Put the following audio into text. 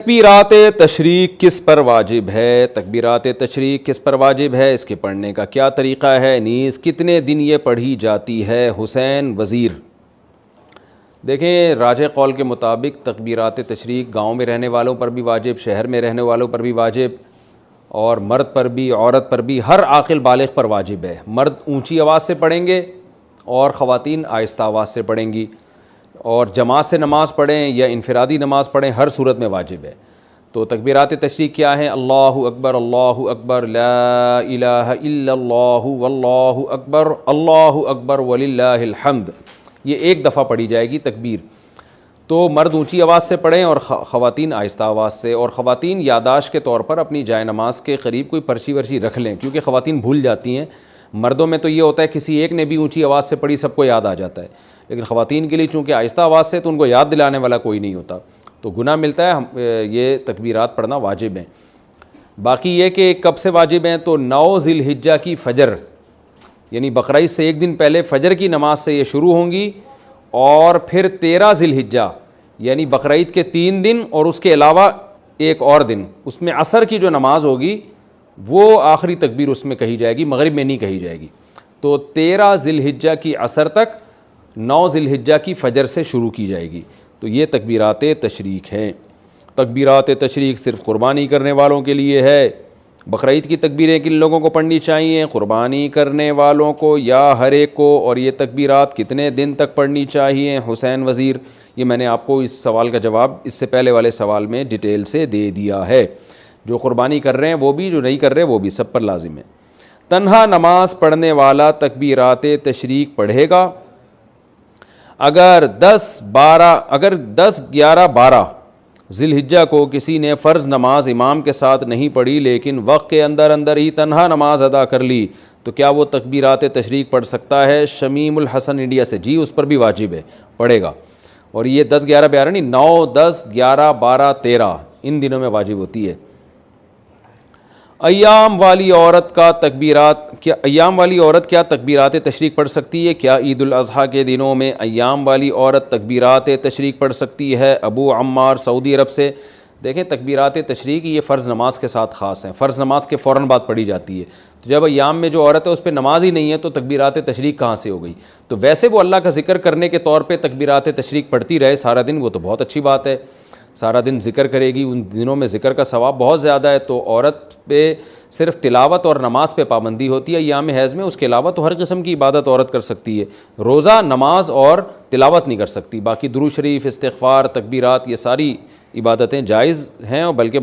تکبیرات تشریق کس پر واجب ہے؟ تکبیرات تشریق کس پر واجب ہے؟ اس کے پڑھنے کا کیا طریقہ ہے؟ نیز کتنے دن یہ پڑھی جاتی ہے؟ حسین وزیر۔ دیکھیں، راجح قول کے مطابق تکبیرات تشریق گاؤں میں رہنے والوں پر بھی واجب، شہر میں رہنے والوں پر بھی واجب، اور مرد پر بھی، عورت پر بھی، ہر عاقل بالغ پر واجب ہے۔ مرد اونچی آواز سے پڑھیں گے اور خواتین آہستہ آواز سے پڑھیں گی، اور جماعت سے نماز پڑھیں یا انفرادی نماز پڑھیں، ہر صورت میں واجب ہے۔ تو تکبیرات تشریق کیا ہیں؟ اللہ اکبر، لا الہ الا اللہ، واللہ اکبر وللہ الحمد، یہ ایک دفعہ پڑھی جائے گی تکبیر۔ تو مرد اونچی آواز سے پڑھیں اور خواتین آہستہ آواز سے، اور خواتین یادداشت کے طور پر اپنی جائے نماز کے قریب کوئی پرچی ورچی رکھ لیں، کیونکہ خواتین بھول جاتی ہیں۔ مردوں میں تو یہ ہوتا ہے کسی ایک نے بھی اونچی آواز سے پڑھی سب کو یاد آ جاتا ہے، لیکن خواتین کے لیے چونکہ آہستہ آواز سے تو ان کو یاد دلانے والا کوئی نہیں ہوتا، تو گناہ ملتا ہے۔ یہ تکبیرات پڑھنا واجب ہیں۔ باقی یہ کہ کب سے واجب ہیں، تو 9 ذی الحجہ کی فجر، یعنی بقرعید سے ایک دن پہلے فجر کی نماز سے یہ شروع ہوں گی، اور پھر 13 ذی الحجہ یعنی بقرعید کے 3 دن اور اس کے علاوہ ایک اور دن، اس میں عصر کی جو نماز ہوگی وہ آخری تکبیر اس میں کہی جائے گی، مغرب میں نہیں کہی جائے گی۔ تو 13 ذی الحجہ کی عصر تک 9 ذی الحجہ کی فجر سے شروع کی جائے گی۔ تو یہ تکبیرات تشریق ہیں۔ تکبیرات تشریق صرف قربانی کرنے والوں کے لیے ہے۔ بقرعید کی تکبیریں کن لوگوں کو پڑھنی چاہیے؟ قربانی کرنے والوں کو یا ہر ایک کو؟ اور یہ تکبیرات کتنے دن تک پڑھنی چاہیے؟ حسین وزیر۔ یہ میں نے آپ کو اس سوال کا جواب اس سے پہلے والے سوال میں ڈیٹیل سے دے دیا ہے۔ جو قربانی کر رہے ہیں وہ بھی، جو نہیں کر رہے وہ بھی، سب پر لازم ہے۔ تنہا نماز پڑھنے والا تکبیرات تشریق پڑھے گا اگر 10، 11، 12 ذی الحجہ کو کسی نے فرض نماز امام کے ساتھ نہیں پڑھی لیکن وقت کے اندر ہی تنہا نماز ادا کر لی، تو کیا وہ تکبیرات تشریق پڑھ سکتا ہے؟ شمیم الحسن انڈیا سے، جی اس پر بھی واجب ہے، پڑھے گا۔ اور یہ 10، 11، 12 نہیں، 9، 10، 11، 12، 13 ان دنوں میں واجب ہوتی ہے۔ ایام والی عورت کیا تکبیرات تشریق پڑھ سکتی ہے؟ کیا عید الاضحیٰ کے دنوں میں ایام والی عورت تکبیرات تشریق پڑھ سکتی ہے؟ ابو عمار سعودی عرب سے۔ دیکھیں، تکبیرات تشریق یہ فرض نماز کے ساتھ خاص ہیں، فرض نماز کے فوراً بعد پڑھی جاتی ہے۔ تو جب ایام میں جو عورت ہے اس پہ نماز ہی نہیں ہے تو تکبیرات تشریق کہاں سے ہو گئی؟ تو ویسے وہ اللہ کا ذکر کرنے کے طور پہ تکبیرات تشریق پڑھتی رہے سارا دن، وہ تو بہت اچھی بات ہے، سارا دن ذکر کرے گی، ان دنوں میں ذکر کا ثواب بہت زیادہ ہے۔ تو عورت پہ صرف تلاوت اور نماز پہ پابندی ہوتی ہے ایام حیض میں، اس کے علاوہ تو ہر قسم کی عبادت عورت کر سکتی ہے۔ روزہ، نماز اور تلاوت نہیں کر سکتی، باقی درود شریف، استغفار، تکبیرات، یہ ساری عبادتیں جائز ہیں، اور بلکہ